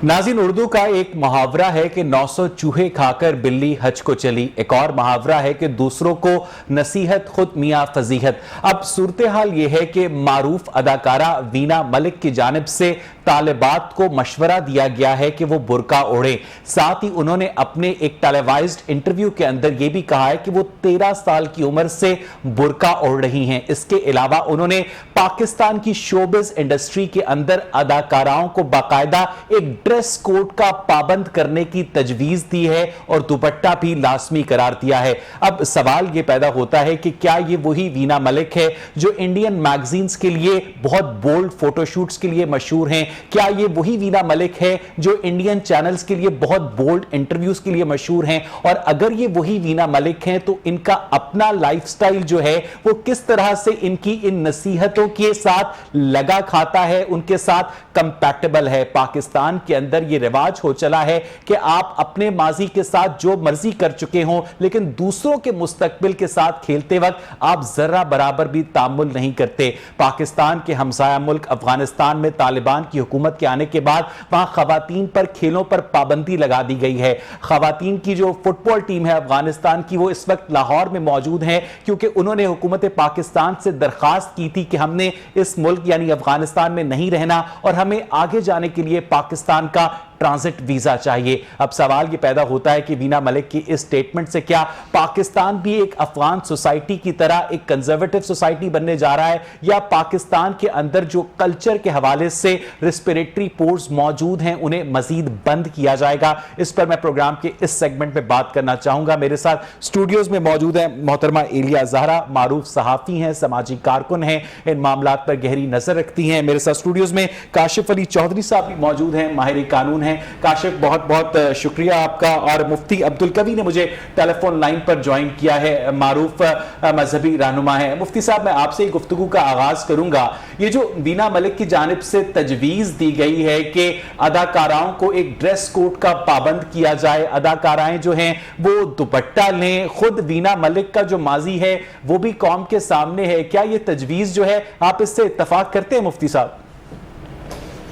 नाज़रीन, उर्दू का एक मुहावरा है कि 900 चूहे खाकर बिल्ली हज को चली। एक और मुहावरा है कि दूसरों को नसीहत खुद मियाँ फजीहत। अब सूरत हाल ये है कि मारूफ अदाकारा वीना मलिक की जानिब से तालिबात को मशवरा दिया गया है कि वो बुर्का ओढ़े। साथ ही उन्होंने अपने एक टेलीवाइज्ड इंटरव्यू के अंदर ये भी कहा है कि वो 13 साल की उम्र से बुर्का ओढ़ रही हैं। इसके अलावा उन्होंने पाकिस्तान की शोबिज इंडस्ट्री के अंदर अदाकाराओं को बाकायदा एक ड्रेस कोड का पाबंद करने की तजवीज दी है और दुपट्टा भी लाजमी करार दिया है। अब सवाल यह पैदा होता है कि क्या ये वही वीना मलिक है जो इंडियन मैगजीन्स के लिए बहुत बोल्ड फोटोशूट्स के लिए मशहूर हैं? क्या ये वही वीना मलिक है जो इंडियन चैनल्स के लिए बहुत बोल्ड इंटरव्यूज के लिए मशहूर हैं? और अगर ये वही वीना मलिक हैं तो इनका अपना लाइफस्टाइल जो है वो किस तरह से इनकी इन नसीहतों के साथ लगा खाता है, उनके साथ कंपैटिबल है? पाकिस्तान के अंदर ये रिवाज हो चला है कि आप अपने माजी के साथ जो मर्जी कर चुके हों, लेकिन दूसरों के मुस्तकबिल के साथ खेलते वक्त आप जरा बराबर भी तामुल नहीं करते। पाकिस्तान के हमसाया मुल्क अफगानिस्तान में तालिबान की हुकूमत के आने के बाद वहां खवातीन पर खेलों पर पाबंदी लगा दी गई है। खवातीन की जो फुटबॉल टीम है अफगानिस्तान की, वो इस वक्त लाहौर में मौजूद है क्योंकि उन्होंने हुकूमत पाकिस्तान से दरखास्त की थी कि हमने इस मुल्क यानी अफगानिस्तान में नहीं रहना और हमें आगे जाने के लिए पाकिस्तान का ट्रांजिट वीजा चाहिए। अब सवाल यह पैदा होता है कि वीना मलिक की इस स्टेटमेंट से क्या पाकिस्तान भी एक अफगान सोसाइटी की तरह एक कंजर्वेटिव सोसाइटी बनने जा रहा है, या पाकिस्तान के अंदर जो कल्चर के हवाले से रेस्पिरेटरी पोर्स मौजूद हैं उन्हें मजीद बंद किया जाएगा? इस पर मैं प्रोग्राम के इस सेगमेंट में बात करना चाहूंगा। मेरे साथ स्टूडियोज में मौजूद है मोहतरमा एलिया ज़हरा, मारूफ सहाफी हैं, समाजी कारकुन हैं, इन मामलात पर गहरी नजर रखती हैं। मेरे साथ स्टूडियोज में काशिफ अली चौधरी साहब भी मौजूद हैं, माहिर कानून हैं। काशिफ, बहुत बहुत शुक्रिया आपका। और मुफ्ती अब्दुल कवी ने मुझे टेलीफोन लाइन पर ज्वाइन किया है, मारूफ मजहबी रहनुमा है। मुफ्ती साहब, मैं आपसे गुफ्तगू का आगाज करूंगा। ये जो वीना मलिक की जानिब से तजवीज दी गई है कि अदाकाराओं को एक ड्रेस कोड का पाबंद किया जाए, अदाकाराएं जो हैं वो दुपट्टा लें, खुद वीना मलिक का जो माजी है वो भी कौम के सामने है, क्या ये तजवीज जो है आप इससे इत्तफाक करते हैं मुफ्ती साहब?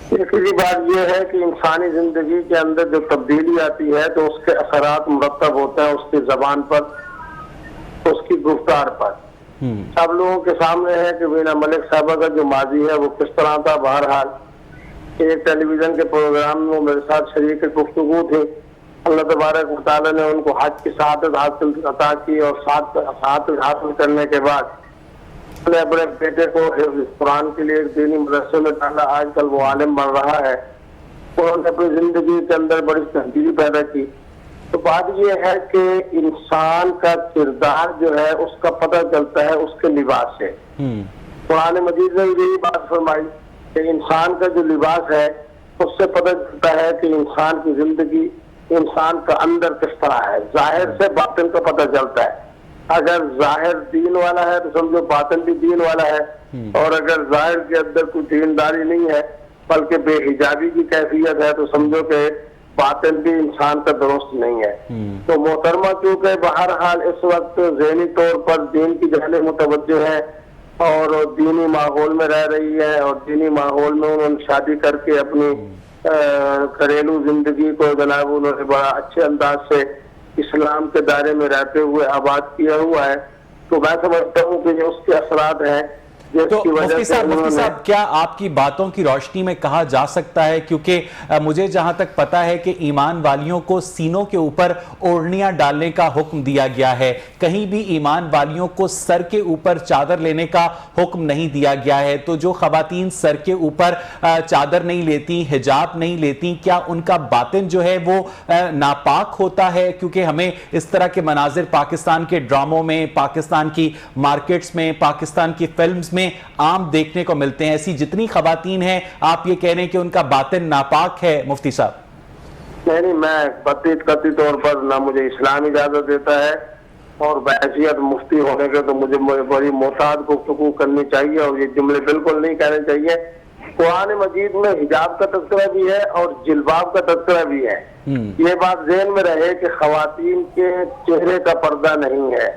तीसरी बात यह है कि इंसानी जिंदगी के अंदर जो तब्दीली आती है तो उसके असरात मुरतब होते हैं उसकी जबान पर, उसकी गुफ्तार पर। सब लोगों के सामने है कि वीना मलिक साहबा का जो माजी है वो किस तरह था। बहरहाल एक टेलीविजन के प्रोग्राम में वो मेरे साथ शरीक गुफ्तगू थे। अल्लाह तबारक व तआला ने उनको हज की शहादत हासिल अता की और शहादत हासिल करने के बाद ने अपने बेटे को कुरान के लिए एक दीनी मदरसे में डाला। आजकल वो आलिम बन रहा है। उन्होंने अपनी जिंदगी के अंदर बड़ी तब्दीली पैदा की। तो बात यह है कि इंसान का किरदार जो है उसका पता चलता है उसके लिबास से। कुरान मजीद में यही बात फरमाई कि इंसान का जो लिबास है उससे पता चलता है कि इंसान की जिंदगी, इंसान का अंदर किस तरह है। जाहिर से बातिन का पता चलता है। अगर जाहिर दीन वाला है तो समझो बातिन भी दीन वाला है, और अगर जाहिर के अंदर कोई दीनदारी नहीं है बल्कि बेहिजाबी की कैफियत है तो समझो कि बातिन भी इंसान का दुरुस्त नहीं है। तो मोहतरमा क्योंकि बहरहाल इस वक्त ज़हनी तौर पर दीन की जानिब मुतवज्जो है और दीनी माहौल में रह रही है, और दीनी माहौल में उन्होंने शादी करके अपनी घरेलू जिंदगी को जनाब उन्होंने बड़ा अच्छे अंदाज से इस्लाम के दायरे में रहते हुए आबाद किया हुआ है। तो मैं समझता हूँ कि ये उसके असरात हैं। तो मुफ्ती साहब, क्या आपकी बातों की रोशनी में कहा जा सकता है, क्योंकि मुझे जहां तक पता है कि ईमान वालियों को सीनों के ऊपर ओढ़नियां डालने का हुक्म दिया गया है, कहीं भी ईमान वालियों को सर के ऊपर चादर लेने का हुक्म नहीं दिया गया है। तो जो खवातीन सर के ऊपर चादर नहीं लेती, हिजाब नहीं लेती, क्या उनका बातिन जो है वो नापाक होता है? क्योंकि हमें इस तरह के मनाजिर पाकिस्तान के ड्रामों में, पाकिस्तान की मार्केट्स में, पाकिस्तान की फिल्म्स में आम देखने को मिलते हैं। ऐसी जितनी खवातीन हैं, आप ये कह रहे हैं कि उनका बातिन नापाक है मुफ्ती साहब? नहीं, मैं कतई तौर पर ना मुझे इस्लाम इजाजत देता है, और बहैसियत मुफ्ती होने के तो मुझे बड़ी मोहतात गुफ्तगू करनी चाहिए और ये जुमले बिल्कुल नहीं कहने चाहिए। कुरान मजीद में हिजाब का तज़किरा भी है और जिलबाब का तज़किरा भी है। ये बात ज़हन में रहे कि खवातीन के चेहरे का पर्दा नहीं है,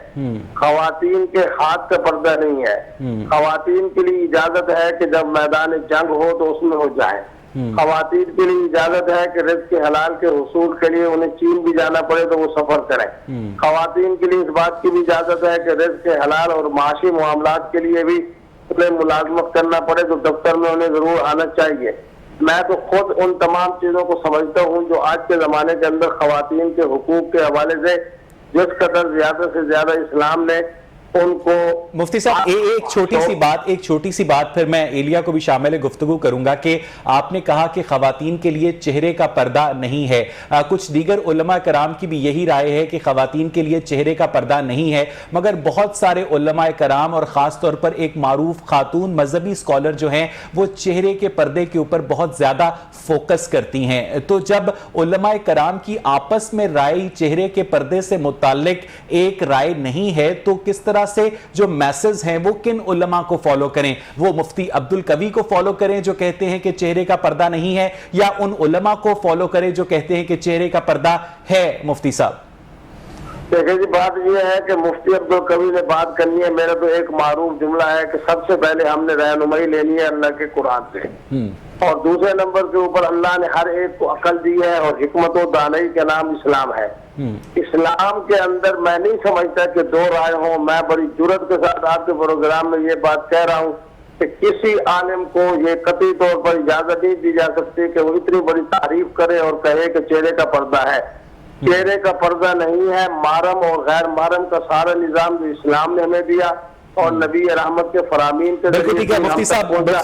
खवातीन के हाथ का पर्दा नहीं है। खवातीन के लिए इजाजत है कि जब मैदान जंग हो तो उसमें हो जाए, خواتین کے لیے اجازت ہے کہ رزق حلال کے حصول کے لیے انہیں چین بھی جانا پڑے تو وہ سفر کریں. خواتین کے لیے اس بات کی بھی اجازت ہے کہ رزق حلال اور معاشی معاملات کے لیے بھی انہیں ملازمت کرنا پڑے تو دفتر میں انہیں ضرور آنا چاہیے. میں تو خود ان تمام چیزوں کو سمجھتا ہوں جو آج کے زمانے کے اندر خواتین کے حقوق کے حوالے سے جس قدر زیادہ سے زیادہ اسلام نے ان کو. مفتی صاحب ایک چھوٹی سی بات پھر میں ایلیا کو بھی شامل گفتگو کروں گا کہ آپ نے کہا کہ خواتین کے لیے چہرے کا پردہ نہیں ہے. کچھ دیگر علماء کرام کی بھی یہی رائے ہے کہ خواتین کے لیے چہرے کا پردہ نہیں ہے, مگر بہت سارے علماء کرام اور خاص طور پر ایک معروف خاتون مذہبی اسکالر جو ہیں وہ چہرے کے پردے کے اوپر بہت زیادہ فوکس کرتی ہیں. تو جب علماء کرام کی آپس میں رائے چہرے کے پردے سے متعلق ایک رائے نہیں ہے تو کس طرح سے جو میسز ہیں وہ کن علماء کو فالو کریں؟ وہ مفتی عبدالقوی کو فالو کریں جو کہتے ہیں کہ چہرے کا پردہ نہیں ہے, یا ان علماء کو فالو کریں جو کہتے ہیں کہ چہرے کا پردہ ہے؟ مفتی صاحب دیکھیں جی, بات یہ ہے کہ مفتی عبدالقوی نے بات کرنی ہے. میرا تو ایک معروف جملہ ہے کہ سب سے پہلے ہم نے رہنمائی لینی ہے اللہ کے قرآن سے, اور دوسرے نمبر کے اوپر اللہ نے ہر ایک کو عقل دی ہے اور حکمت و دانائی کا نام اسلام ہے. اسلام کے اندر میں نہیں سمجھتا کہ دو رائے ہوں. میں بڑی جرات کے ساتھ آپ کے پروگرام میں یہ بات کہہ رہا ہوں کہ کسی عالم کو یہ قطعی طور پر اجازت نہیں دی جا سکتی کہ وہ اتنی بڑی تعریف کرے اور کہے کہ چہرے کا پردہ ہے. چہرے کا پردہ نہیں ہے. محرم اور غیر محرم کا سارا نظام جو اسلام نے ہمیں دیا اور نبی رحمت کے فرامین کے بالکل ٹھیک ہے. مفتی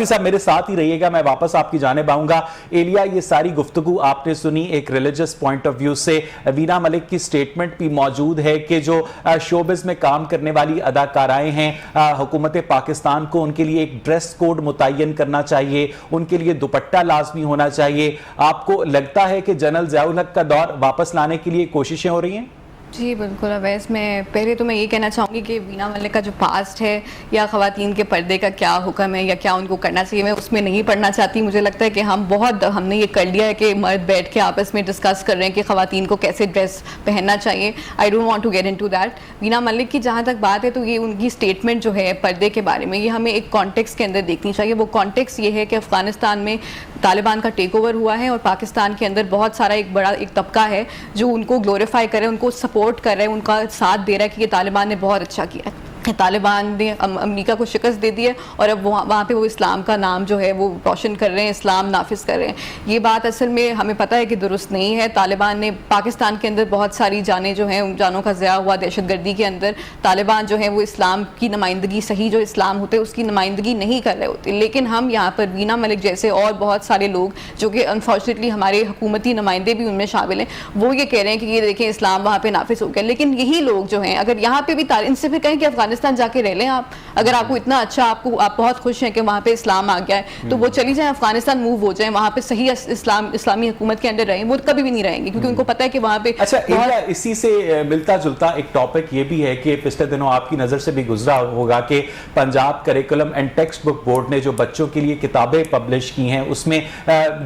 صاحب میرے ساتھ ہی رہیے گا, میں واپس آپ کی جانب آؤں گا. ایلیا, یہ ساری گفتگو آپ نے سنی ایک ریلیجس پوائنٹ آف ویو سے. وینا ملک کی سٹیٹمنٹ بھی موجود ہے کہ جو شوبز میں کام کرنے والی اداکارائیں ہیں, حکومت پاکستان کو ان کے لیے ایک ڈریس کوڈ متعین کرنا چاہیے, ان کے لیے دوپٹہ لازمی ہونا چاہیے. آپ کو لگتا ہے کہ جنرل ضیاء الحق کا دور واپس لانے کے لیے کوششیں ہو رہی ہیں؟ جی بالکل. اویس, میں پہلے تو میں یہ کہنا چاہوں گی کہ وینا ملک کا جو پاسٹ ہے یا خواتین کے پردے کا کیا حکم ہے یا کیا ان کو کرنا چاہیے, میں اس میں نہیں پڑھنا چاہتی. مجھے لگتا ہے کہ ہم نے یہ کر لیا ہے کہ مرد بیٹھ کے آپس میں ڈسکس کر رہے ہیں کہ خواتین کو کیسے ڈریس پہننا چاہیے. I don't want to get into that. Veena Malik کی جہاں تک بات ہے تو یہ ان کی اسٹیٹمنٹ جو ہے پردے کے بارے میں, یہ ہمیں ایک کانٹیکس کے اندر دیکھنی چاہیے. وہ کانٹیکس یہ ہے کہ افغانستان میں طالبان کا ٹیک اوور ہوا ہے اور پاکستان کے اندر بہت سارا ایک بڑا ایک طبقہ ہے جو ان کو گلوریفائی کر رہے ہیں, ان کو سپورٹ کر رہے ہیں, ان کا ساتھ دے رہا ہے کہ یہ طالبان نے بہت اچھا کیا ہے. طالبان نے امریکہ کو شکست دے دی ہے اور اب وہاں پہ وہ اسلام کا نام جو ہے وہ روشن کر رہے ہیں, اسلام نافذ کر رہے ہیں. یہ بات اصل میں ہمیں پتہ ہے کہ درست نہیں ہے. طالبان نے پاکستان کے اندر بہت ساری جانیں جو ہیں, ان جانوں کا ضیاع ہوا دہشت گردی کے اندر. طالبان جو ہیں وہ اسلام کی نمائندگی, صحیح جو اسلام ہوتے ہیں اس کی نمائندگی نہیں کر رہے ہوتے. لیکن ہم یہاں پر وینا ملک جیسے اور بہت سارے لوگ جو کہ انفارچونیٹلی ہمارے حکومتی نمائندے بھی ان میں شامل ہیں, وہ یہ کہہ رہے ہیں کہ یہ دیکھیں اسلام وہاں پہ نافذ ہو گیا. لیکن یہی لوگ جو ہیں اگر یہاں پہ بھی ان سے پھر کہیں کہ افغانستان جا کے رہ لیں آپ, اگر آپ کو اتنا اچھا, آپ بہت خوش ہیں کہ وہاں پہ اسلام آ گیا ہے تو وہ چلی جائیں افغانستان, موو ہو جائیں, وہاں پہ صحیح اسلامی حکومت کے اندر رہیں. وہ کبھی بھی نہیں رہیں گے کیونکہ ان کو پتہ ہے کہ وہاں پہ. اچھا, اسی سے ملتا جلتا ایک ٹاپک یہ بھی ہے کہ پچھلے دنوں آپ کی نظر سے بھی گزرا ہوگا کہ Punjab curriculum and text book board نے جو بچوں کے لیے کتابیں پبلش کی ہیں اس میں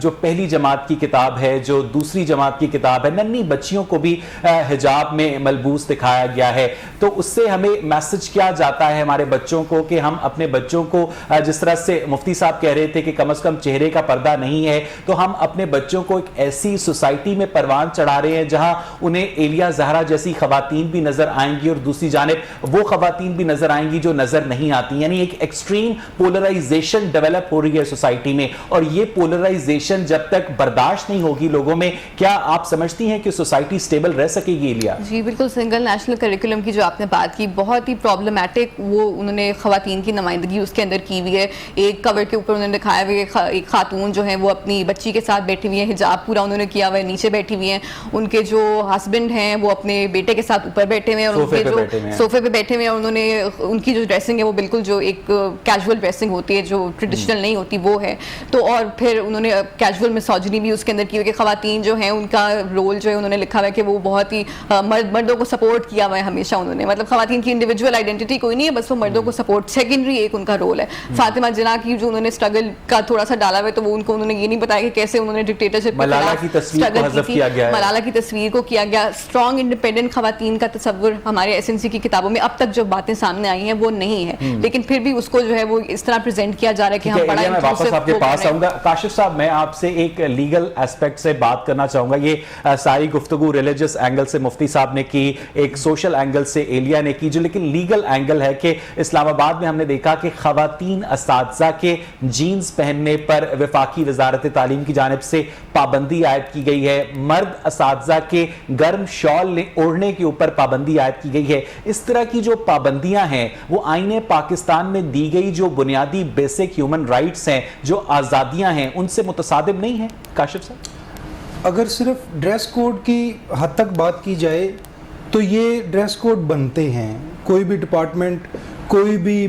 جو پہلی جماعت کی کتاب ہے, جو دوسری جماعت کی کتاب ہے, ننھی بچیوں کو بھی حجاب میں ملبوس دکھایا گیا ہے. تو اس سے ہمیں میسج کیا جاتا ہے ہمارے بچوں کو کہ ہم اپنے بچوں کو, جس طرح سے مفتی صاحب کہہ رہے تھے کہ کم از کم چہرے کا پردہ نہیں ہے, تو ہم اپنے بچوں کو ایک ایسی سوسائٹی میں پروان چڑھا رہے ہیں جہاں انہیں ایلیا زہرا جیسی خواتین بھی نظر آئیں گی اور دوسری جانب وہ خواتین بھی نظر آئیں گی جو نظر نہیں آتی. یعنی ایک ایکسٹریم پولرائزیشن ڈیولپ ہو رہی ہے سوسائٹی میں, اور یہ پولرائزیشن جب تک برداشت نہیں ہوگی لوگوں میں, کیا آپ سمجھتی ہیں کہ سوسائٹی سٹیبل رہ سکے گی؟ ایلیا جی بالکل. سنگل نیشنل کریکولم کی جو آپ نے بات کی بہت ہی پرابلمٹک, وہ انہوں نے خواتین کی نمائندگی اس کے اندر کی ہوئی ہے. ایک کور کے اوپر انہوں نے دکھایا ہوئے ایک خاتون جو ہیں وہ اپنی بچی کے ساتھ بیٹھی ہوئی ہیں, حجاب پورا انہوں نے کیا ہوا ہے, نیچے بیٹھی ہوئی ہیں. ان کے جو ہسبینڈ ہیں وہ اپنے بیٹے کے ساتھ اوپر بیٹھے ہوئے ہیں اور ان کے جو صوفے پہ بیٹھے ہوئے ہیں, انہوں نے ان کی جو ڈریسنگ ہے وہ بالکل جو ایک کیجول ڈریسنگ ہوتی ہے جو ٹریڈیشنل نہیں ہوتی وہ ہے. تو اور پھر انہوں نے کیجول مسوجنی بھی اس کے اندر کی ہوئی کہ خواتین جو ہیں ان کا رول جو ہے انہوں نے لکھا ہوا ہے کہ وہ بہت ہی مردوں کو سپورٹ کیا ہوا ہے ہمیشہ انہوں نے, مطلب خواتین کی انڈیویجول آئیڈینٹی आइडेंटिटी कोई नहीं है, बस वो मर्दों को सपोर्ट, सेकेंडरी एक उनका रोल है। फातिमा जिन्ना की जो उन्होंने स्ट्रगल का थोड़ा सा डाला हुआ है, तो वो उन्होंने ये नहीं बताया कि कैसे उन्होंने डिक्टेटरशिप मलाला की तस्वीर को हज़फ किया गया है, मलाला की तस्वीर को किया गया। स्ट्रॉन्ग इंडिपेंडेंट खवातीन का तस्वुर हमारे एसएनसी की किताबों में अब तक जो बातें सामने आई हैं वो नहीं है, लेकिन फिर भी उसको जो है वो इस तरह प्रेजेंट किया जा रहा है कि हम बड़ा। मैं वापस आपके पास आऊंगा। काशिफ साहब, मैं आपसे एक लीगल एस्पेक्ट से बात करना चाहूंगा। ये सारी गुफ्तगू रिलीजियस एंगल से मुफ्ती साहब ने की, एक सोशल एंगल से एलिया ने की, जो लेकिन लीगल एंगल है कि इस्लामाबाद में हमने देखा कि खवातीन असातिज़ा के जीन्स पहनने पर वफाकी वजारत तालीम की जानिब से पाबंदी आयद की गई है, मर्द असातिज़ा के गर्म शॉल ओढ़ने के ऊपर पाबंदी आयद की गई है। इस तरह की जो पाबंदियां हैं वो आईने पाकिस्तान में दी गई जो बुनियादी बेसिक ह्यूमन राइट्स हैं, जो आज़ादियां हैं, उनसे मुतसादिब नहीं है? काशिफ साहब, अगर सिर्फ ड्रेस कोड की हद तक बात की जाए तो ये ड्रेस कोड बनते हैं, कोई भी डिपार्टमेंट, कोई भी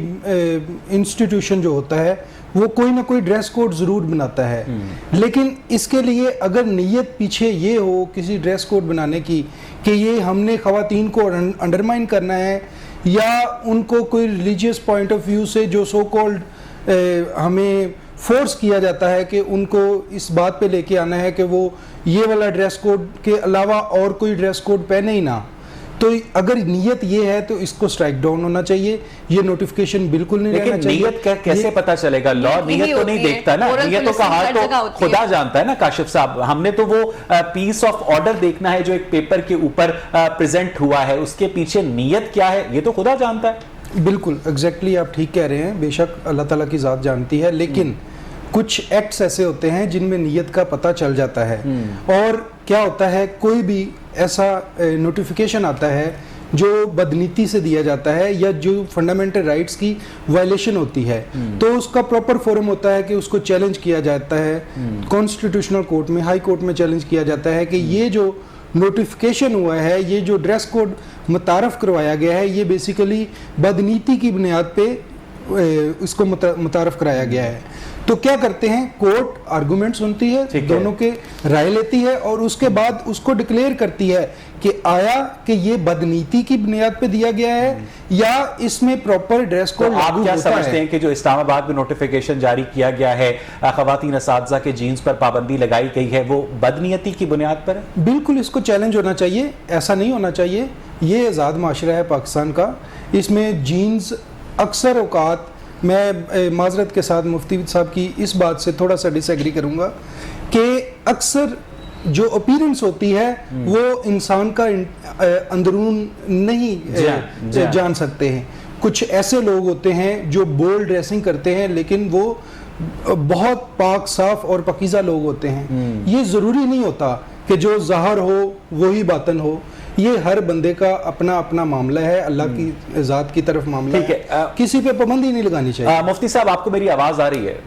इंस्टीट्यूशन जो होता है वो कोई ना कोई ड्रेस कोड ज़रूर बनाता है, लेकिन इसके लिए अगर नीयत पीछे ये हो किसी ड्रेस कोड बनाने की कि ये हमने ख़वातीन को अंडरमाइन करना है, या उनको कोई रिलीजियस पॉइंट ऑफ व्यू से जो सो कॉल्ड हमें फोर्स किया जाता है कि उनको इस बात पे लेके आना है कि वो ये वाला ड्रेस कोड के अलावा और कोई ड्रेस कोड पहने ही ना, तो अगर नीयत ये है तो इसको स्ट्राइक डाउन होना चाहिए, ये नोटिफिकेशन बिल्कुल नहीं रहना चाहिए। नीयत का कैसे पता चलेगा? लॉ नीयत तो नहीं देखता ना, नीयतों का हाल तो खुदा जानता है ना काशिफ साहब। हमने तो वो पीस ऑफ ऑर्डर देखना है जो एक पेपर के ऊपर प्रेजेंट हुआ है, उसके पीछे नीयत क्या है ये तो खुदा जानता है। बिल्कुल एग्जैक्टली आप ठीक कह रहे हैं, बेशक अल्लाह ताला की ज़ात जानती है, लेकिन कुछ एक्ट्स ऐसे होते हैं जिनमें नीयत का पता चल जाता है। और क्या होता है, कोई भी ऐसा नोटिफिकेशन आता है जो बदनीति से दिया जाता है या जो फंडामेंटल राइट्स की वायलेशन होती है, तो उसका प्रॉपर फोरम होता है कि उसको चैलेंज किया जाता है कॉन्स्टिट्यूशनल कोर्ट में, हाई कोर्ट में चैलेंज किया जाता है कि ये जो नोटिफिकेशन हुआ है, ये जो ड्रेस कोड मुतारफ़ करवाया गया है, ये बेसिकली बदनीति की बुनियाद पे इसको मुतारफ़ कराया गया है। तो क्या करते हैं, कोर्ट आर्गूमेंट सुनती है, दोनों के राय लेती है और उसके बाद उसको डिक्लेयर करती है कि आया कि ये बदनीति की बुनियाद पे दिया गया है या इसमें प्रॉपर ड्रेस कोड लागू होता है। आप क्या समझते हैं कि जो इस्लामाबाद में नोटिफिकेशन जारी किया गया है, ख़वातीन असातिज़ा के जीन्स पर पाबंदी लगाई गई है, वो बदनीयती की बुनियाद पर है? बिल्कुल इसको चैलेंज होना चाहिए, ऐसा नहीं होना चाहिए। ये आज़ाद माशरा है पाकिस्तान का, इसमें जीन्स अक्सर औकात, मैं माजरत के साथ मुफ्ती साहब की इस बात से थोड़ा सा डिसएग्री करूँगा कि अक्सर जो अपीयरेंस होती है वो इंसान का अंदरून नहीं जान सकते हैं। कुछ ऐसे लोग होते हैं जो बोल्ड ड्रेसिंग करते हैं लेकिन वो बहुत पाक साफ और पकीज़ा लोग होते हैं। ये ज़रूरी नहीं होता कि जो ज़ाहिर हो वही बातन हो, ये हर बंदे का अपना अपना मामला है, अल्लाह की ज़ात की तरफ मामला है, किसी पे पाबंदी नहीं लगानी चाहिए। मुफ्ती साहब, आपको मेरी आवाज़ आ रही है?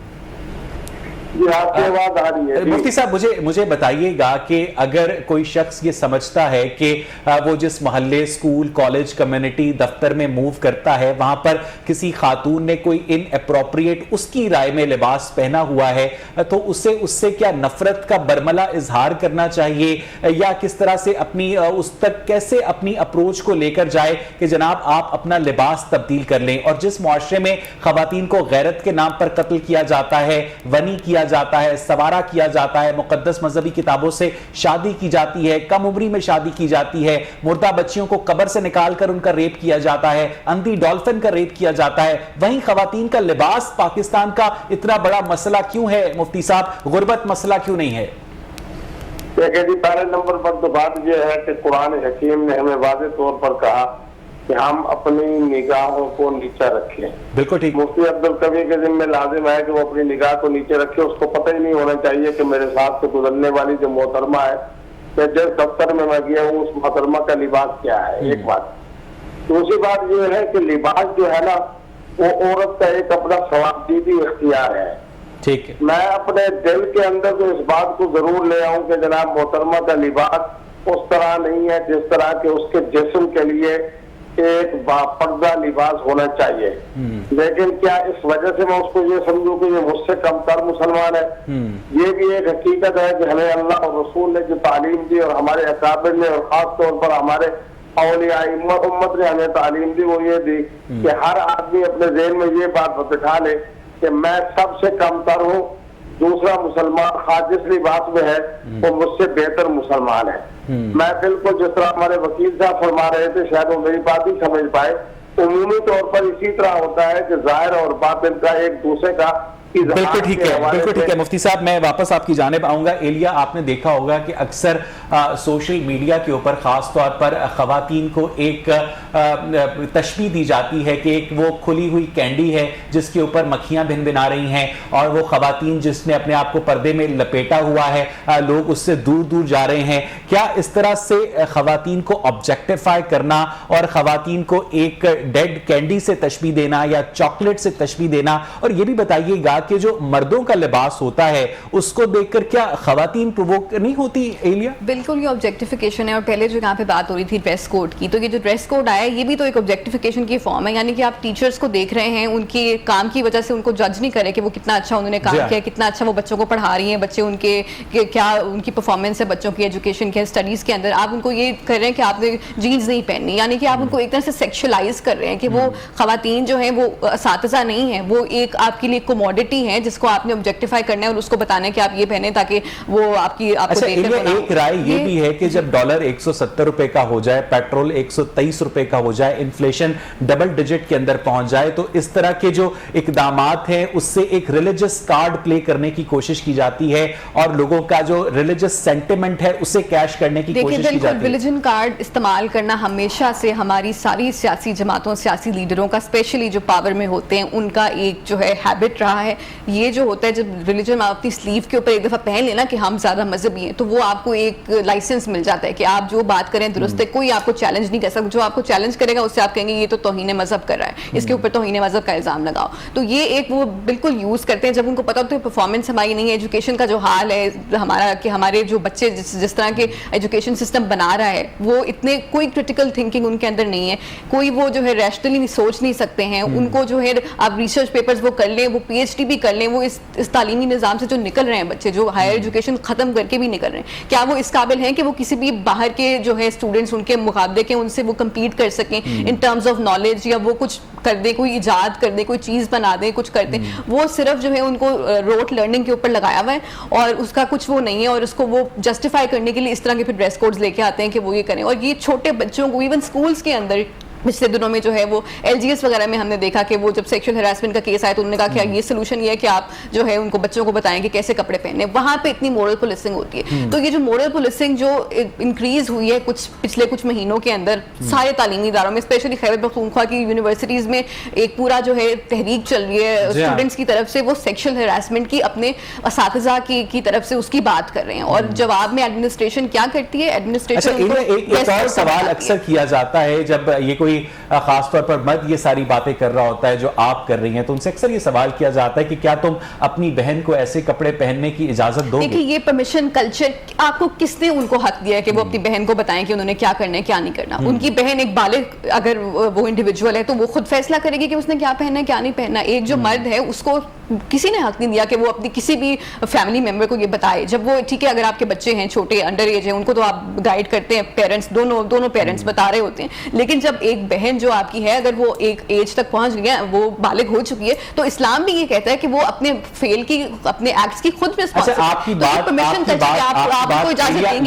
जी, आपकी आवाज आ रही है। मुफ्ती साहब, मुझे बताइएगा कि अगर कोई शख्स ये समझता है कि वो जिस मोहल्ले, स्कूल, कॉलेज, कम्युनिटी, दफ्तर में मूव करता है वहां पर किसी खातून ने कोई इनअप्रोप्रिएट उसकी राय में लिबास पहना हुआ है, तो उससे क्या नफरत का बरमला इजहार करना चाहिए या किस तरह से अपनी उस तक कैसे अपनी अप्रोच को लेकर जाए कि जनाब आप अपना लिबास तब्दील कर लें? और जिस मुआशरे में खवातीन को गैरत के नाम पर कत्ल किया जाता है, वनी किया जाता है, सवारा किया जाता है, मुकद्दस मजहबी किताबों से शादी की जाती है, कम उम्री में शादी की जाती है, मुर्दा बच्चियों को कब्र से निकालकर उनका रेप किया जाता है, अंधी डॉल्फिन का रेप किया जाता है, वहीं खवातीन का लिबास पाकिस्तान का इतना बड़ा मसला क्यों है? मुफ्ती साहब, गुर्बत मसला क्यों नहीं है? देखिए जी, पहले नंबर पर तो बात यह है कि कुरान हकीम ने हमें वाज़ेह तौर पर कहा कि हम अपनी निगाहों को नीचा रखें। बिल्कुल ठीक। मुफ्ती अब्दुल कवी के जिम्मे लाजिम है कि वो अपनी निगाह को नीचे रखे। उसको पता ही नहीं होना चाहिए कि मेरे साथ से गुजरने वाली जो मोहतरमा है, जिस दफ्तर में मैं गया हूँ उस मोहतरमा का लिबास क्या है, एक बात। दूसरी बात यह है कि लिबास जो है ना, वो औरत का एक अपना सवाबदीदी इख्तियार है। ठीक है, मैं अपने दिल के अंदर तो इस बात को जरूर ले आऊं कि जनाब मोहतरमा का लिबास उस तरह नहीं है जिस तरह के उसके जिस्म के लिए एक बापर्दा लिबास होना चाहिए। लेकिन क्या इस वजह से मैं उसको ये समझूं कि ये मुझसे कमतर मुसलमान है? ये भी एक हकीकत है कि हमें अल्लाह और रसूल ने जो तालीम दी और हमारे अकाबिर ने और खास तौर पर हमारे औलिया उम्मत ने हमें तालीम दी, वो ये दी कि हर आदमी अपने ज़हन में ये बात बिठा ले कि मैं सबसे कमतर हूँ, दूसरा मुसलमान खास जिस लिबास में है वो मुझसे बेहतर मुसलमान है। मैं बिल्कुल जिस तरह हमारे वकील साहब फरमा रहे थे, शायद वो मेरी बात ही समझ पाए, उमूमी तौर पर इसी तरह होता है कि ज़ाहिर और बातिन का एक दूसरे का बिल्कुल ठीक है, बिल्कुल ठीक है। मुफ्ती साहब मैं वापस आपकी जानिब आऊंगा। एलिया, आपने देखा होगा कि अक्सर सोशल मीडिया के ऊपर खास तौर पर खवातीन को एक तशबीह दी जाती है कि एक वो खुली हुई कैंडी है जिसके ऊपर मक्खियां भिनभिना रही हैं, और वो खवातीन जिसने अपने आप को पर्दे में लपेटा हुआ है, लोग उससे दूर दूर जा रहे हैं। क्या इस तरह से खवातीन को ऑब्जेक्टिफाई करना और खवातीन को एक डेड कैंडी से तशबीह देना या चॉकलेट से तशबीह देना, और ये भी बताइएगा कि जो मर्दों का लिबास होता है उसको देखकर क्या खवातीन प्रोवोक नहीं होती? एलिया, बिल्कुल ये ऑब्जेक्टिफिकेशन है। और पहले जो यहाँ पे बात हो रही थी ड्रेस कोड की, तो ये जो ड्रेस कोड आया ये भी तो एक ऑब्जेक्टिफिकेशन की फॉर्म है। यानी कि आप टीचर्स को देख रहे हैं, उनके काम की वजह से उनको जज नहीं करें कि वो कितना अच्छा उन्होंने काम किया, कितना अच्छा वो बच्चों को पढ़ा रही हैं, बच्चे उनके क्या उनकी परफॉर्मेंस है बच्चों की एजुकेशन के स्टडीज के अंदर। आप उनको ये कर रहे हैं कि आपने जीन्स नहीं पहननी, यानी कि आप उनको एक तरह से सेक्शुअलाइज कर रहे हैं कि वो खवातीन जो है वो असातिज़ा नहीं है, वो एक आपके लिए कमोडिटी है जिसको आपने ऑब्जेक्टिफाई करना है और उसको बताना है कि आप ये पहने ताकि वो आपको अच्छा, एक राय ये भी है कि जब डॉलर 170 रुपए का हो जाए, पेट्रोल 123 रुपए का हो जाए, इन्फ्लेशन डबल डिजिट के अंदर पहुंच जाए, तो इस तरह के जो इकदामात हैं उससे एक रिलीजियस कार्ड प्ले करने की कोशिश की जाती है और लोगों का जो रिलीजियस सेंटिमेंट है उसे कैश करने की कोशिश की जाती है। रिलीजन कार्ड इस्तेमाल करना हमेशा से हमारी सारी सियासी जमातों, सियासी लीडरों का, स्पेशली जो पावर में होते हैं, उनका एक जो है हैबिट रहा है। ये जो होता है जब रिलीजन आप अपनी स्लीव के ऊपर एक दफा पहन लेना कि हम ज्यादा मजहबी हैं, तो वो आपको एक लाइसेंस मिल जाता है कि आप जो बात करें दुरुस्त है, कोई आपको चैलेंज नहीं कर सकता। जो आपको चैलेंज करेगा उससे आप कहेंगे ये तो तौहीन मजहब कर रहा है, इसके ऊपर तौहीन मजहब का इल्जाम लगाओ। तो ये एक वो बिल्कुल यूज करते हैं। जब उनको पता होता है परफॉर्मेंस हमारी नहीं है, एजुकेशन का जो हाल है हमारा, कि हमारे जो बच्चे जिस तरह के एजुकेशन सिस्टम बना रहा है वो इतने, कोई क्रिटिकल थिंकिंग उनके अंदर नहीं है, कोई वो जो है रैशनली सोच नहीं सकते हैं। उनको जो है आप रिसर्च पेपर्स वो कर लें, वो PhD भी कर लें, वो इस तालीमी निज़ाम से जो निकल रहे हैं बच्चे, जो हायर एजुकेशन ख़त्म करके भी निकल रहे हैं, क्या वो इस काबिल हैं कि वो किसी भी बाहर के जो है स्टूडेंट्स उनके मुकाबले के उनसे वो कम्पीट कर सकें इन टर्म्स ऑफ नॉलेज, या वो कुछ कर दे, कोई इजाद कर दे, कोई चीज़ बना दे, कुछ कर दे। वो सिर्फ जो है उनको रोट लर्निंग के ऊपर लगाया हुआ है और उसका कुछ वो नहीं है, और उसको वो जस्टिफाई करने के लिए इस तरह के फिर ड्रेस कोड्स लेके आते हैं कि वो ये करें। और ये छोटे बच्चों को इवन स्कूल्स के अंदर पिछले दिनों में जो है वो LGS वगैरह में हमने देखा कि वो जब सेक्सुअल हैरेसमेंट का केस आया तो उन्होंने कहा कि ये सोल्यूशन ये है कि आप जो है उनको बच्चों को बताएं कि कैसे कपड़े पहनने। वहाँ पे इतनी मोरल पुलिसिंग होती है। तो ये जो मोरल पुलिसिंग जो इंक्रीज हुई है पिछले कुछ महीनों के अंदर सारे तालीमी इदारों में, स्पेशली खैबर पख्तूनख्वा की यूनिवर्सिटीज में एक पूरा जो है तहरीक चल रही है स्टूडेंट्स की तरफ से, वो सेक्सुअल हैरेसमेंट की अपने असातिज़ा की तरफ से उसकी बात कर रहे हैं। और जवाब में एडमिनिस्ट्रेशन क्या करती है? एडमिनिस्ट्रेशन एक और सवाल अक्सर किया जाता है जब ये कोई खास तौर पर मर्द ये सारी बातें कर रहा होता है जो आप कर रही हैं, तो उनसे अक्सर ये सवाल किया जाता है कि क्या तुम अपनी बहन को ऐसे कपड़े पहनने की इजाजत दोगे? देखिए ये परमिशन कल्चर, आपको किसने उनको हक दिया है कि वो अपनी बहन को बताएं कि उन्होंने क्या करना है क्या नहीं करना? उनकी बहन एक बालिग अगर वो इंडिविजुअल है तो वो खुद फैसला करेगी कि उसने क्या पहनना है क्या नहीं पहनना। एक जो मर्द है उसको किसी ने हक नहीं दिया कि वो अपनी किसी भी फैमिली मेंबर को ये बताए। जब वो ठीक है, अगर आपके बच्चे हैं छोटे अंडर एज है, उनको तो आप गाइड करते हैं, पेरेंट्स दोनों पेरेंट्स बता रहे होते हैं, लेकिन जब एक बहन जो आपकी है अगर वो एक एज तक पहुंच गई है, वो बालिग हो चुकी है, तो इस्लाम भी ये कहता है कि वो अपने फेल की, अपने एक्ट्स की खुद रिस्पॉन्सिबिलिटी। आपकी बात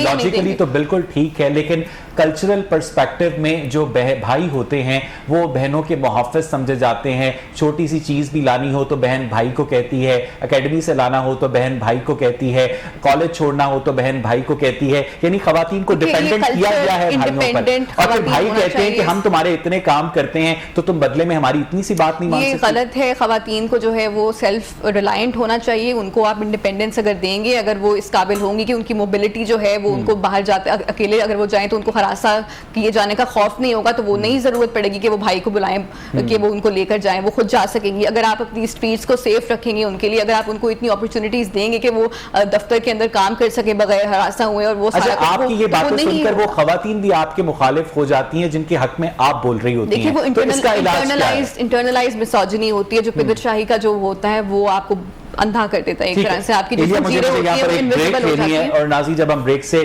लॉजिकली तो बिल्कुल ठीक है, लेकिन कल्चरल पर्सपेक्टिव में जो भाई होते हैं वो बहनों के मुहाफ़िज़ समझे जाते हैं। छोटी सी चीज़ भी लानी हो तो बहन भाई को कहती है, एकेडमी से लाना हो तो बहन भाई को कहती है, कॉलेज छोड़ना हो तो बहन भाई को कहती है। यानी ख़वातीन को डिपेंडेंट किया गया है भाइयों पर, और फिर भाई कहते हैं कि हम तुम्हारे इतने काम करते हैं तो तुम बदले में हमारी इतनी सी बात नहीं मान सकते। ये गलत है। ख़वातीन को जो है वो सेल्फ रिलायंट होना चाहिए। उनको आप इंडिपेंडेंस अगर देंगे, अगर वो इस काबिल होंगी कि उनकी मोबिलिटी जो है वो उनको बाहर जाते अकेले अगर वो जाएं तो उनको हरासा किए जाने का खौफ नहीं होगा, तो वो नहीं जरूरत पड़ेगी कि वो भाई को बुलाएं कि वो उनको लेकर जाएं, वो खुद जा सकेंगी। अगर आप अपनी स्ट्रीट्स को सेफ रखेंगे उनके लिए, अगर आप उनको इतनी अपॉर्चुनिटीज देंगे कि वो दफ्तर के अंदर काम कर सके बगैर हरासा हुए, और वो अच्छा, आपकी ये बातें सुनकर वो खवातीन भी आपके मुखालिफ हो जाती हैं जिनके हक में आप बोल रही होती हैं, तो इसका इलाज क्या है? इंटरनलाइज्ड मिसोजिनी होती है, जो पिदरशाही का जो होता है वो आपको اندھا کر دیتا ہے ایک طرح سے. آپ کی جو مجھے یہاں پر ایک بریک لینی ہے اور ناظرین جب ہم بریک سے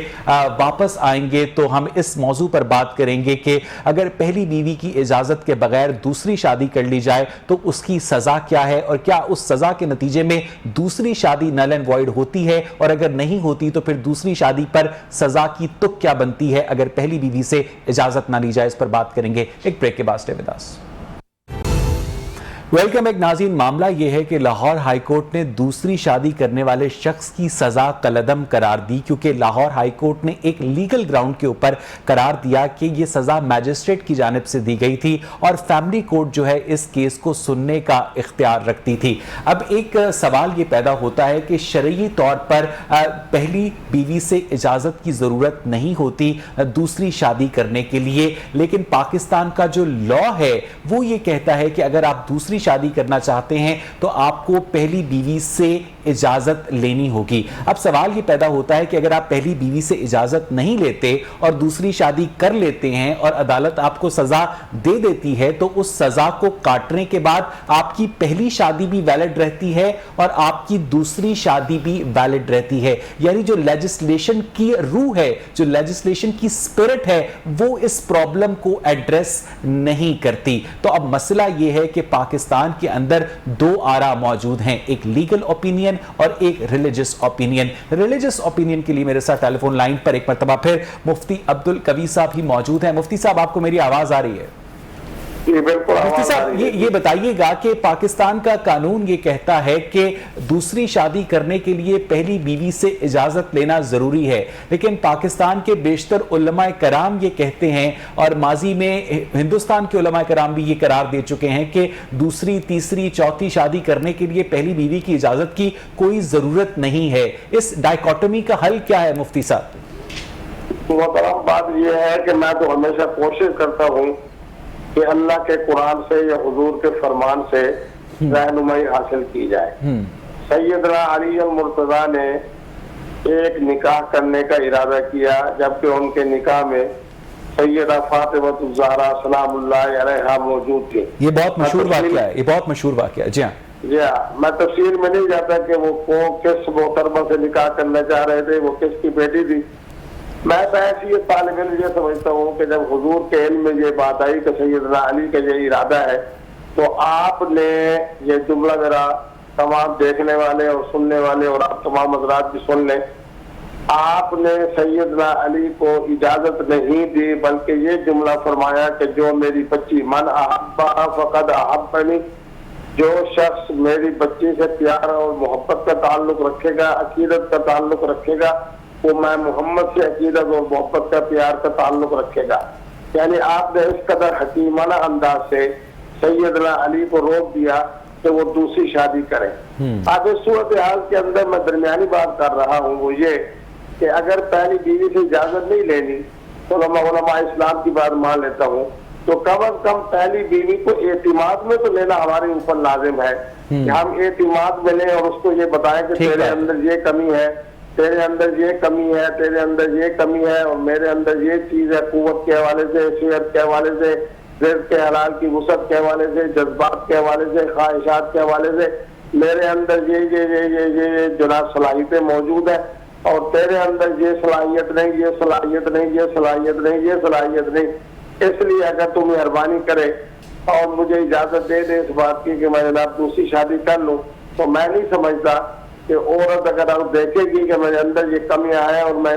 واپس آئیں گے تو ہم اس موضوع پر بات کریں گے کہ اگر پہلی بیوی کی اجازت کے بغیر دوسری شادی کر لی جائے تو اس کی سزا کیا ہے اور کیا اس سزا کے نتیجے میں دوسری شادی نل اینڈ وائڈ ہوتی ہے, اور اگر نہیں ہوتی تو پھر دوسری شادی پر سزا کی تک کیا بنتی ہے اگر پہلی بیوی سے اجازت نہ لی جائے. اس پر بات کریں گے ایک بریک کے بعد. Stay with us. ویلکم ایک ناظرین, معاملہ یہ ہے کہ لاہور ہائی کورٹ نے دوسری شادی کرنے والے شخص کی سزا کالعدم قرار دی, کیونکہ لاہور ہائی کورٹ نے ایک لیگل گراؤنڈ کے اوپر قرار دیا کہ یہ سزا میجسٹریٹ کی جانب سے دی گئی تھی اور فیملی کورٹ جو ہے اس کیس کو سننے کا اختیار رکھتی تھی. اب ایک سوال یہ پیدا ہوتا ہے کہ شرعی طور پر پہلی بیوی سے اجازت کی ضرورت نہیں ہوتی دوسری شادی کرنے کے لیے, لیکن پاکستان کا جو لا ہے وہ یہ کہتا ہے کہ اگر آپ دوسری شادی کرنا چاہتے ہیں تو آپ کو پہلی بیوی سے اجازت لینی ہوگی. اب سوال یہ پیدا ہوتا ہے کہ اگر آپ پہلی بیوی سے اجازت نہیں لیتے اور دوسری شادی کر لیتے ہیں اور عدالت آپ کو سزا دے دیتی ہے تو اس سزا کو کاٹنے کے بعد آپ کی پہلی شادی بھی ویلڈ رہتی ہے اور آپ کی دوسری شادی بھی ویلڈ رہتی ہے. یعنی جو لیجسلیشن کی روح ہے, جو لیجسلیشن کی سپرٹ ہے, وہ اس پرابلم کو ایڈریس نہیں کرتی. تو اب مسئلہ یہ ہے کہ پاکستان کے اندر دو آرا موجود ہیں, ایک لیگل اوپینین اور ایک ریلیجس اوپینین. ریلیجس اوپینین کے لیے میرے ساتھ ٹیلی فون لائن پر ایک مرتبہ پھر مفتی عبدالقوی صاحب ہی موجود ہیں. مفتی صاحب, آپ کو میری آواز آ رہی ہے؟ مفتی صاحب یہ بتائیے گا کہ پاکستان کا قانون یہ کہتا ہے کہ دوسری شادی کرنے کے لیے پہلی بیوی سے اجازت لینا ضروری ہے, لیکن پاکستان کے بیشتر علماء کرام یہ کہتے ہیں اور ماضی میں ہندوستان کے علماء کرام بھی یہ قرار دے چکے ہیں کہ دوسری, تیسری, چوتھی شادی کرنے کے لیے پہلی بیوی کی اجازت کی کوئی ضرورت نہیں ہے. اس ڈائیکوٹمی کا حل کیا ہے مفتی صاحب؟ محترم, بات یہ ہے کہ میں تو ہمیشہ کوشش کرتا ہوں کہ اللہ کے قرآن سے یا حضور کے فرمان سے رہنمائی حاصل کی جائے. سیدنا علی المرتضیٰ نے ایک نکاح کرنے کا ارادہ کیا, جبکہ ان کے نکاح میں سیدہ فاطمہ الزہرا سلام اللہ علیہا موجود تھی. یہ بہت مشہور واقعہ ہے, یہ بہت مشہور واقعہ ہے. جی ہاں, جی ہاں, میں تفصیل میں نہیں جاتا کہ وہ کس محترمہ سے نکاح کرنا چاہ رہے تھے, وہ کس کی بیٹی تھی. میں تو ایسی طالب علم یہ سمجھتا ہوں کہ جب حضور کے علم میں یہ بات آئی کہ سیدنا علی کا یہ ارادہ ہے, تو آپ نے یہ جملہ ذرا تمام دیکھنے والے اور سننے والے اور آپ تمام حضرات بھی سن لیں, آپ نے سیدنا علی کو اجازت نہیں دی بلکہ یہ جملہ فرمایا کہ جو میری بچی من احبا فقد احبنی, جو شخص میری بچی سے پیار اور محبت کا تعلق رکھے گا, عقیدت کا تعلق رکھے گا, وہ میں محمد سے عقیدت اور محبت کا پیار کا تعلق رکھے گا. یعنی آپ نے اس قدر حکیمانہ انداز سے سیدنا علی کو روک دیا کہ وہ دوسری شادی کریں. اب اس صورتحال کے اندر میں درمیانی بات کر رہا ہوں, وہ یہ کہ اگر پہلی بیوی سے اجازت نہیں لینی تو علماء اسلام کی بات مان لیتا ہوں, تو کم از کم پہلی بیوی کو اعتماد میں تو لینا ہمارے اوپر لازم ہے کہ ہم اعتماد میں لیں اور اس کو یہ بتائیں کہ تیرے اندر یہ کمی ہے, تیرے اندر یہ کمی ہے, تیرے اندر یہ کمی ہے, اور میرے اندر یہ چیز ہے, قوت کے حوالے سے, صحت کے حوالے سے, رزق کے حلال کی وسعت کے حوالے سے, جذبات کے حوالے سے, خواہشات کے حوالے سے میرے اندر یہ جناب صلاحیتیں موجود ہیں, اور تیرے اندر یہ صلاحیت نہیں, یہ صلاحیت نہیں, یہ صلاحیت نہیں, یہ صلاحیت نہیں. اس لیے اگر تم مہربانی کرے اور مجھے اجازت دے دے اس بات کی کہ میں جناب دوسری شادی کر لوں, تو میں نہیں سمجھتا کہ عورت اگر آپ دیکھے گی کہ میرے اندر یہ کمیاں ہیں اور میں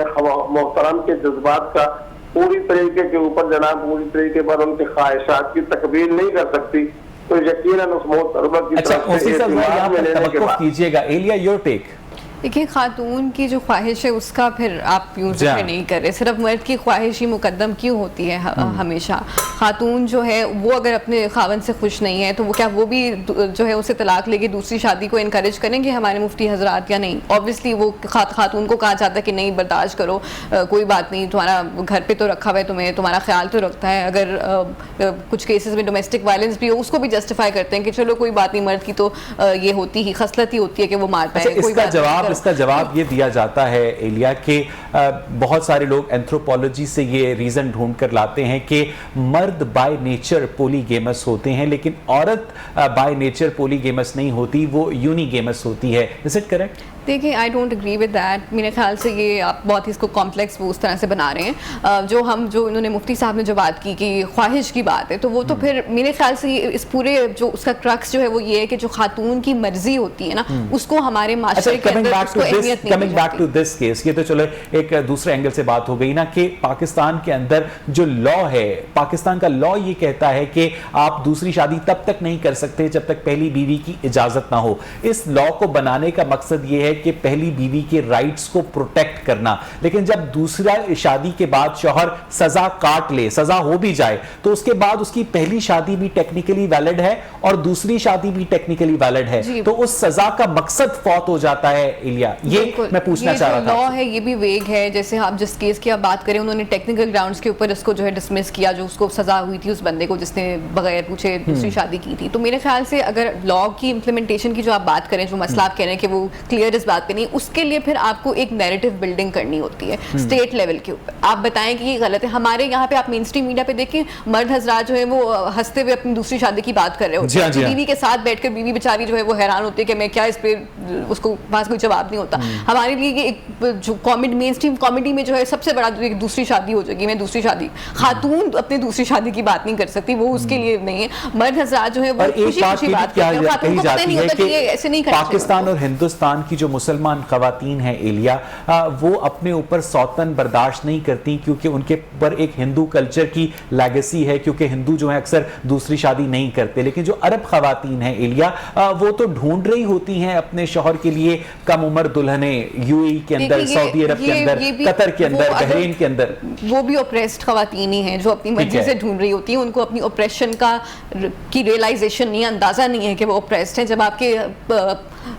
محترم کے جذبات کا پوری طریقے کے اوپر جناب پوری طریقے پر ان کے خواہشات کی تکمیل نہیں کر سکتی, تو یقیناً اس محترمہ کی طرف سے اعتماد میں لینے کے بعد کیجیے گا. ایلیا, یور ٹیک. دیکھیں, خاتون کی جو خواہش ہے اس کا پھر آپ یوں ذکر نہیں کر رہے, صرف مرد کی خواہش ہی مقدم کیوں ہوتی ہے ہمیشہ؟ خاتون جو ہے وہ اگر اپنے خاوند سے خوش نہیں ہے تو وہ کیا وہ بھی جو ہے اسے طلاق لے کے دوسری شادی کو انکریج کریں گے ہمارے مفتی حضرات یا نہیں؟ اوبویسلی وہ خاتون کو کہا جاتا ہے کہ نہیں, برداشت کرو, کوئی بات نہیں, تمہارا گھر پہ تو رکھا ہوا ہے, تمہیں تمہارا خیال تو رکھتا ہے. اگر کچھ کیسز میں ڈومیسٹک وائلنس بھی ہو اس کو بھی جسٹیفائی کرتے ہیں کہ چلو کوئی بات نہیں, مرد کی تو یہ ہوتی ہی خصلت ہی ہوتی ہے کہ وہ مارتا ہے. اس کا جواب اس کا جواب یہ دیا جاتا ہے ایلیا کہ بہت سارے لوگ اینتھروپولوجی سے یہ ریزن ڈھونڈ کر لاتے ہیں کہ مرد بائی نیچر پولی گیمس ہوتے ہیں لیکن عورت بائی نیچر پولی گیمس نہیں ہوتی, وہ یونی گیمس ہوتی ہے. Is it correct? دیکھیں I don't agree with that. میرے خیال سے یہ آپ بہت ہی اس کو کمپلیکس وہ اس طرح سے بنا رہے ہیں. جو انہوں نے مفتی صاحب نے جو بات کی کہ خواہش کی بات ہے, تو وہ تو پھر میرے خیال سے اس پورے جو اس کا کرکس جو ہے وہ یہ ہے کہ جو خاتون کی مرضی ہوتی ہے نا اس کو ہمارے معاشرے کے اندر اس کو اہمیت نہیں coming back to this case, یہ تو چلو ایک دوسرے اینگل سے بات ہو گئی نا کہ پاکستان کے اندر جو لا ہے, پاکستان کا لا یہ کہتا ہے کہ آپ دوسری شادی تب تک نہیں کر سکتے جب تک پہلی بیوی کی اجازت نہ ہو. اس لا کو بنانے کا مقصد یہ ہے کہ پہلی بیوی کے رائٹس کو پروٹیکٹ کرنا, لیکن جب دوسرا شادی کے بعد شوہر سزا کاٹ لے, سزا ہو بھی جائے, تو اس کے بعد اس کی پہلی شادی بھی ٹیکنیکلی ویلڈ ہے اور دوسری شادی بھی ٹیکنیکلی ویلڈ ہے, تو اس سزا کا مقصد فوت ہو جاتا ہے. ایلیا یہ میں پوچھنا چاہ رہا تھا. لا ہے یہ بھی ویگ ہے, جیسے آپ جس کیس کی آپ بات کریں انہوں نے ٹیکنیکل گراؤنڈز کے اوپر اس کو جو ہے ڈسمس کیا, جو اس کو سزا ہوئی تھی اس بندے کو جس نے بغیر پوچھے دوسری شادی کی تھی. تو میرے خیال سے اگر لا کی امپلیمنٹیشن کی جو آپ بات کریں, جو مسئلہ آپ کہہ رہے ہیں کہ وہ کلیئر اس بات پہ نہیں, اس کے لیے پھر آپ کو ایک نیریٹو بلڈنگ کرنی ہوتی ہے اسٹیٹ لیول کے اوپر. آپ بتائیں کہ یہ غلط ہے. ہمارے یہاں پہ آپ مین اسٹریم میڈیا پہ دیکھیں مرد حضرات جو ہے وہ ہنستے ہوئے اپنی دوسری شادی کی بات کر رہے ہوتے ہیں, بیوی کے ساتھ بیٹھ کر بیوی بیچاری جو ہے وہ حیران ہوتی ہے کہ میں کیا اس پہ, اس کو پاس کوئی جواب نہیں ہوتا. ہمارے لیے یہ ایک جو کامیڈی مین اسٹریم کامیڈی میں جو ہے سب سے بڑا دوسری شادی ہو جائے گی, میں دوسری شادی, خاتون اپنی دوسری شادی کی بات نہیں کر سکتی, وہ اس کے لیے نہیں ہے. مرد حضرات جو ہے وہ خوشی خوشی بات کرتے ہیں, خاتون کو پتہ نہیں ہوتا کہ یہ ایسے نہیں کرنا. پاکستان اور ہندوستان کی جو مسلمان خواتین ہیں ایلیا, وہ اپنے اوپر سوتن برداشت نہیں کرتی کیونکہ ان کے اوپر ایک ہندو کلچر کی لیگیسی ہے, کیونکہ ہندو جو ہیں اکثر دوسری شادی نہیں کرتے. لیکن جو عرب خواتین ہیں ایلیا, وہ تو ڈھونڈ رہی ہوتی ہیں اپنے شوہر کے لیے کم عمر دلہنیں, یو ای کے اندر, سعودی عرب کے اندر, قطر کے اندر, بحرین کے اندر. وہ بھی اوپریسڈ خواتین ہی ہیں جو اپنی مرضی سے ڈھونڈ رہی ہوتی ہیں. ان کو اپنی اوپریشن کی ریئلائزیشن نہیں, اندازہ نہیں ہے کہ وہ اوپریسڈ ہیں. جب آپ کے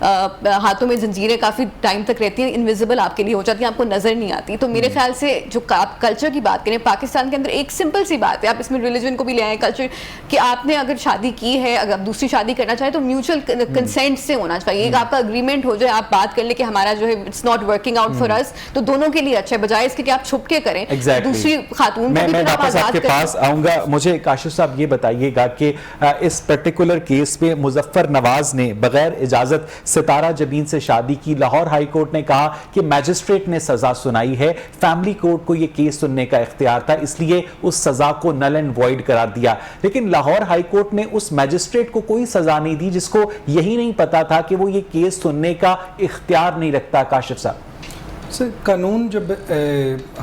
ہاتھوں میں زنجیریں کافی ٹائم تک رہتی ہیں, انویزیبل آپ کے لیے ہو جاتی ہیں, آپ کو نظر نہیں آتی. تو میرے خیال سے جو آپ کلچر کی بات کریں, پاکستان کے اندر ایک سمپل سی بات ہے, آپ اس میں ریلیجن کو بھی لے آئیں, کلچر, کہ آپ نے اگر شادی کی ہے, اگر آپ دوسری شادی کرنا چاہیں تو میوچل کنسینٹ سے ہونا چاہیے. ایک آپ کا اگریمنٹ ہو جائے, آپ بات کر لیں کہ ہمارا جو ہے it's not working out for us, تو دونوں کے لیے اچھا ہے, بجائے اس کے کہ آپ چھپ کے کریں. دوسری خاتون کو بھی میں واپس آپ کے پاس آؤں گا. مجھے کاشف صاحب یہ بتائیے گا کہ اس پرٹیکولر کیس میں مظفر نواز نے بغیر اجازت ستارہ جبین سے شادی کی. لاہور ہائی کورٹ نے کہا کہ میجسٹریٹ نے سزا سنائی ہے, فیملی کورٹ کو یہ کیس سننے کا اختیار تھا, اس لیے اس سزا کو نل اینڈ وائڈ قرار دیا. لیکن لاہور ہائی کورٹ نے اس میجسٹریٹ کو کوئی سزا نہیں دی جس کو یہی نہیں پتا تھا کہ وہ یہ کیس سننے کا اختیار نہیں رکھتا. کاشف صاحب, قانون جب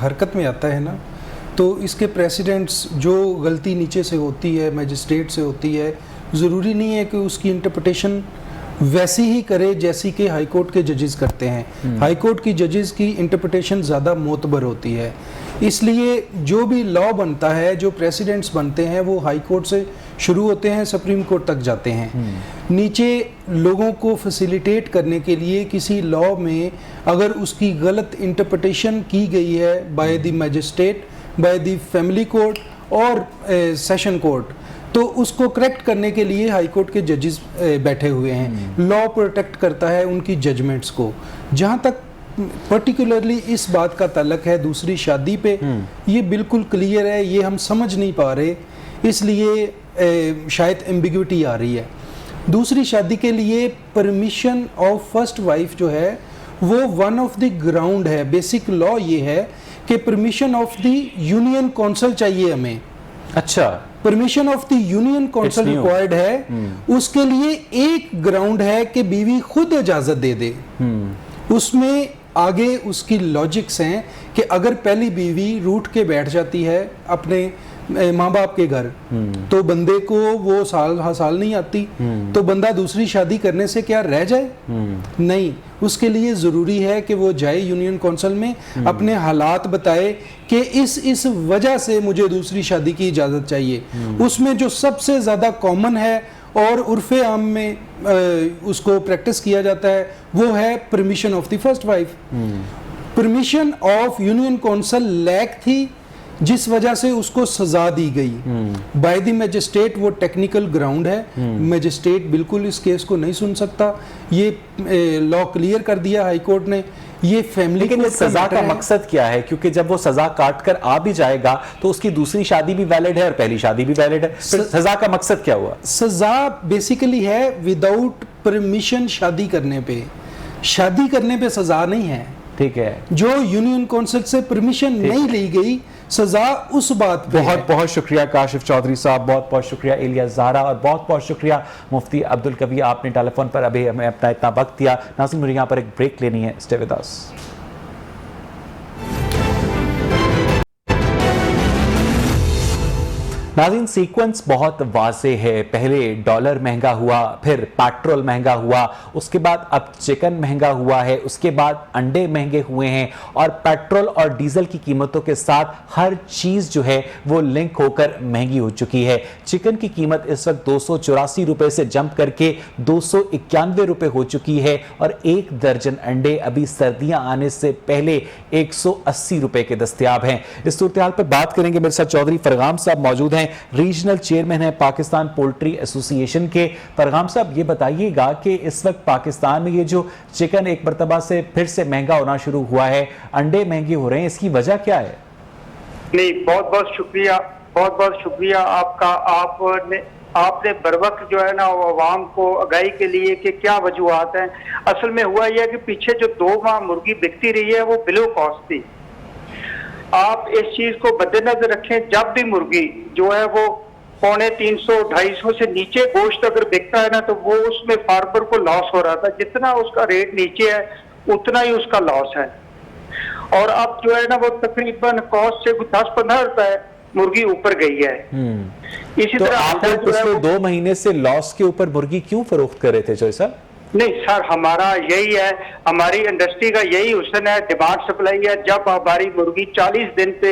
حرکت میں آتا ہے نا, تو اس کے پریسیڈنٹس, جو غلطی نیچے سے ہوتی ہے, میجسٹریٹ سے ہوتی ہے, ضروری نہیں ہے کہ اس کی انٹرپریٹیشن ویسی ہی کرے جیسی کہ ہائی کورٹ کے ججز کرتے ہیں. ہائی کورٹ کی ججز کی انٹرپریٹیشن زیادہ معتبر ہوتی ہے, اس لیے جو بھی لا بنتا ہے, جو پریسیڈنٹس بنتے ہیں, وہ ہائی کورٹ سے شروع ہوتے ہیں, سپریم کورٹ تک جاتے ہیں. نیچے لوگوں کو فیسیلیٹیٹ کرنے کے لیے کسی لا میں اگر اس کی غلط انٹرپریٹیشن کی گئی ہے by the magistrate, by the family court اور سیشن کورٹ, تو اس کو کریکٹ کرنے کے لیے ہائی کورٹ کے ججز بیٹھے ہوئے ہیں. لا پروٹیکٹ کرتا ہے ان کی ججمنٹس کو. جہاں تک پرٹیکولرلی اس بات کا تعلق ہے دوسری شادی پہ, یہ بالکل کلیئر ہے, یہ ہم سمجھ نہیں پا رہے, اس لیے شاید ایمبیگوٹی آ رہی ہے. دوسری شادی کے لیے پرمیشن آف فرسٹ وائف جو ہے وہ ون آف دی گراؤنڈ ہے. بیسک لا یہ ہے کہ permission of the union council چاہیے ہمیں. اچھا, permission of the union council required ہے. اس کے لیے ایک گراؤنڈ ہے کہ بیوی خود اجازت دے دے. اس میں آگے اس کی لاجکس ہیں کہ اگر پہلی بیوی روٹ کے بیٹھ جاتی ہے اپنے ماں باپ کے گھر, تو بندے کو وہ سال نہیں آتی, تو بندہ دوسری شادی کرنے سے کیا رہ جائے؟ نہیں, اس کے لیے ضروری ہے کہ وہ جائے یونین کونسل میں, اپنے حالات بتائے کہ اس وجہ سے مجھے دوسری شادی کی اجازت چاہیے. اس میں جو سب سے زیادہ کامن ہے اور عرف عام میں اس کو پریکٹس کیا جاتا ہے وہ ہے permission of the first wife. Permission of union council lack تھی जिस वजह से उसको सजा दी गई बाय द मैजिस्ट्रेट। वो टेक्निकल ग्राउंड है, मैजिस्ट्रेट बिल्कुल इस केस को नहीं सुन सकता, ये लॉ क्लियर कर दिया हाई कोर्ट ने। ये फैमिली, लेकिन इस सजा का मकसद क्या है? क्योंकि जब वो सजा काट कर आ भी जाएगा तो उसकी दूसरी शादी भी वैलिड है और पहली शादी भी वैलिड है, फिर सजा का मकसद क्या हुआ? सजा बेसिकली है विदाउट परमिशन शादी करने पे सजा नहीं है, ठीक है। जो यूनियन काउंसिल से परमिशन नहीं ली गई, सजा उस बात पे। बहुत बहुत शुक्रिया काशिफ चौधरी साहब, बहुत बहुत शुक्रिया इलिया ज़ारा, और बहुत बहुत शुक्रिया मुफ्ती अब्दुल कवी, आपने टेलीफोन पर अभी हमें अपना इतना वक्त दिया। नाज़रीन, मुझे यहाँ पर एक ब्रेक लेनी है, स्टे विद अस। नाज़रीन, सीक्वेंस बहुत वाज़े है। पहले डॉलर महंगा हुआ, फिर पेट्रोल महंगा हुआ, उसके बाद अब चिकन महंगा हुआ है, उसके बाद अंडे महंगे हुए हैं, और पेट्रोल और डीजल की कीमतों के साथ हर चीज़ जो है वो लिंक होकर महंगी हो चुकी है। चिकन की कीमत इस वक्त 284 रुपए से जंप करके 291 रुपए हो चुकी है, और एक दर्जन अंडे अभी सर्दियां आने से पहले 180 रुपए के दस्तयाब हैं। इस सूरत हाल पर बात करेंगे। मेरे साथ चौधरी फरगाम साहब मौजूद हैं, रीजनल चेयरमैन है पाकिस्तान पोल्ट्री एसोसिएशन के। फरगाम साहब, ये बताइएगा कि इस वक्त पाकिस्तान में ये जो चिकन एक मर्तबा से फिर से महंगा होना शुरू हुआ है, अंडे महंगे हो रहे हैं, इसकी वजह क्या है? नहीं, बहुत बहुत शुक्रिया आपका। आपने बरवक्त जो है ना वो अवाम को आगाही के लिए कि क्या वजूहात हैं। असल में हुआ यह कि पीछे जो 2 माह मुर्गी बिकती रही है वो बिलो कॉस्ट थी। आप इस चीज को मद्देनजर रखें, जब भी मुर्गी जो है वो 350-250 से नीचे गोश्त अगर बिकता है ना, तो वो उसमें फार्मर को लॉस हो रहा था। जितना उसका रेट नीचे है उतना ही उसका लॉस है। और अब जो है ना वो तकरीबन कॉस्ट से 10-15 रुपए मुर्गी ऊपर गई है। इसी तो तरह आप पिछले 2 महीने से लॉस के ऊपर मुर्गी क्यों फरोख्त कर रहे थे चौधरी साहब? नहीं सर, हमारा यही है, हमारी इंडस्ट्री का यही हुस्न है, डिमांड सप्लाई है। जब हमारी मुर्गी 40 दिन पे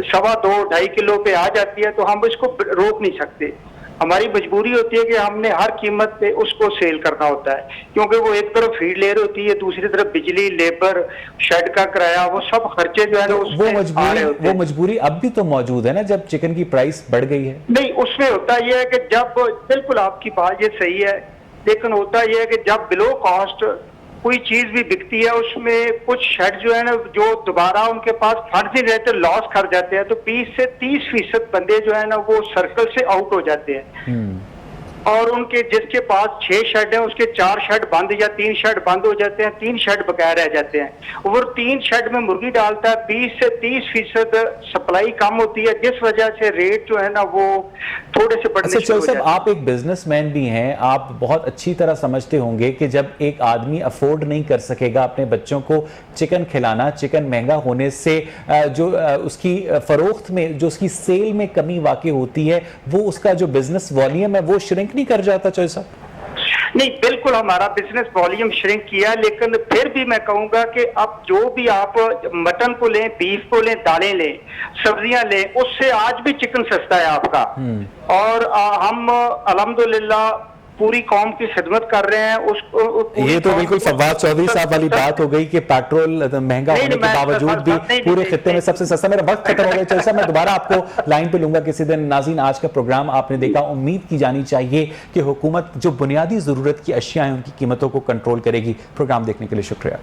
2.25 किलो पे आ जाती है तो हम इसको रोक नहीं सकते। हमारी मजबूरी होती है कि हमने हर कीमत पे उसको सेल करना होता है, क्योंकि वो एक तरफ फीड लेयर होती है, दूसरी तरफ बिजली, लेबर, शेड का किराया, वो सब खर्चे जो है ना वो मजबूरी अब भी तो मौजूद है ना, जब चिकन की प्राइस बढ़ गई है। नहीं, उसमें होता यह है कि जब, बिल्कुल आपकी बात ये सही है, लेकिन होता यह है कि जब बिलो कॉस्ट कोई चीज भी बिकती है उसमें कुछ शेड जो है ना जो दोबारा उनके पास फंड नहीं रहते, लॉस कर जाते हैं, तो 20 से 30% बंदे जो है ना वो सर्कल से आउट हो जाते हैं। और उनके जिसके पास 6 शेड है उसके 4 शेड बंद या 3 शेड बंद हो जाते हैं, 3 शेड बकाया रह जाते हैं। और 3 शेड में मुर्गी डालता है, 20 से 30% सप्लाई कम होती है, जिस वजह से रेट जो है ना वो थोड़े से बढ़ने शुरू हो जाते हैं। आप एक बिजनेसमैन भी हैं, आप बहुत अच्छी तरह समझते होंगे कि जब एक आदमी अफोर्ड नहीं कर सकेगा अपने बच्चों को चिकन खिलाना, चिकन महंगा होने से जो उसकी फरोख्त में, जो उसकी सेल में कमी वाक़ई होती है, वो उसका जो बिजनेस वॉल्यूम है वो श्रिंक नहीं कर जाता चौधरी साहब? नहीं, बिल्कुल हमारा बिजनेस वॉल्यूम श्रिंक किया, लेकिन फिर भी मैं कहूंगा कि अब जो भी आप मटन को लें, बीफ को लें, दालें लें, सब्जियां लें, उससे आज भी चिकन सस्ता है आपका। और हम अल्हम्दुलिल्लाह पूरी कौम की खिदमत कर रहे हैं। उसको ये तो बिल्कुल फवाद चौधरी साहब वाली बात हो गई कि पेट्रोल महंगा होने के बावजूद भी पूरे खित्ते में सबसे सस्ता। मेरा वक्त खत्म हो गया चौधरी साहब, मैं दोबारा आपको लाइन पे लूंगा किसी दिन। नाज़रीन, आज का प्रोग्राम आपने देखा, उम्मीद की जानी चाहिए कि हुकूमत जो बुनियादी जरूरत की अशिया हैं उनकी कीमतों को कंट्रोल करेगी। प्रोग्राम देखने के लिए शुक्रिया।